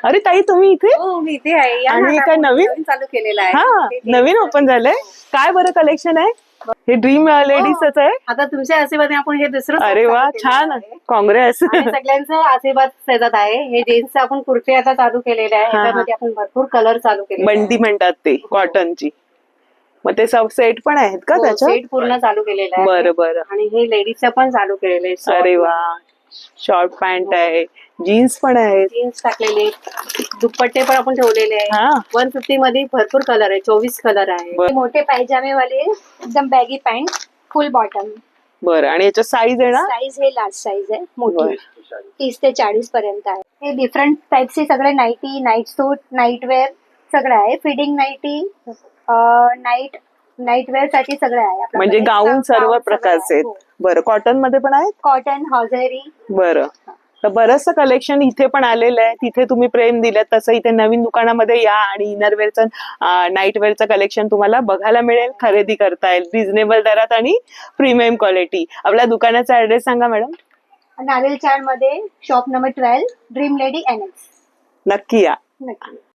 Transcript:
अरे ताई तुम्ही इथे हो मी इथे आहे. या आणि ना, काय आपण नवीन चालू केलेलं आहे. हा ते नवीन ओपन झालंय. काय बरं कलेक्शन आहे हे? ड्रीम लेडीजच आहे. आता तुमच्या आशीर्वादाने आपण हे दुसरं अरे shop वा चालू केलेलं छान आहे. काँग्रेस. आणि सगळ्यांचा आशीर्वाद त्याच्यात आहे. हे जेंट्स आपण कुर्ते आता चालू केलेले आहे. हा. याच्यामध्ये आपण भरपूर कलर चालू केले. बंडी म्हणतात ते कॉटनची. मग ते सब सेट पण आहेत का त्याच्यात? सेट पूर्ण चालू केलेला आहे. बरं बरं. आणि हे लेडीजचं पण चालू केलेलं आहे. अरे वा शॉर्ट पॅन्ट आहे, जीन्स पण आहे. जीन्स टाकलेले, दुपट्टे पण आपण ठेवलेले आहे. हा 150 मध्ये भरपूर कलर आहे. 24 कलर आहे. बरं. मोठे पायजामे वाले एकदम बॅगी पॅन्ट फुल बॉटम बरं आणि याच्या साईज आहे ना? साईज हे लार्ज साईज आहे बरं. मोठी 30 ते 40 पर्यंत आहे. हे डिफरंट टाइपचे सगळे नाईटी, नाईट सूट, नाईट वेअर सगळं आहे. फिडिंग नाईटी, नाईट वेअर साठी सगळं आहे आपल्याकडे. म्हणजे गाऊन सर्व गाऊन प्रकारचे सगळं आहे. आहेत. बरं कॉटन मध्ये पण आहेत. कॉटन, हॉझरी. बरं तर बरंचसं कलेक्शन इथे पण आलेलं आहे. तिथे तुम्ही प्रेम दिलं तसं इथे नवीन दुकानामध्ये या आणि इनरवेअरचं नाईट वेअरचं कलेक्शन तुम्हाला बघायला मिळेल, खरेदी करता येईल रिझनेबल दरात आणि प्रीमियम क्वालिटी. आपल्या दुकानाचा ऍड्रेस सांगा मॅडम. नारळ चाळ मध्ये shop number 12 dream lady NX. नक्की या. नक्की.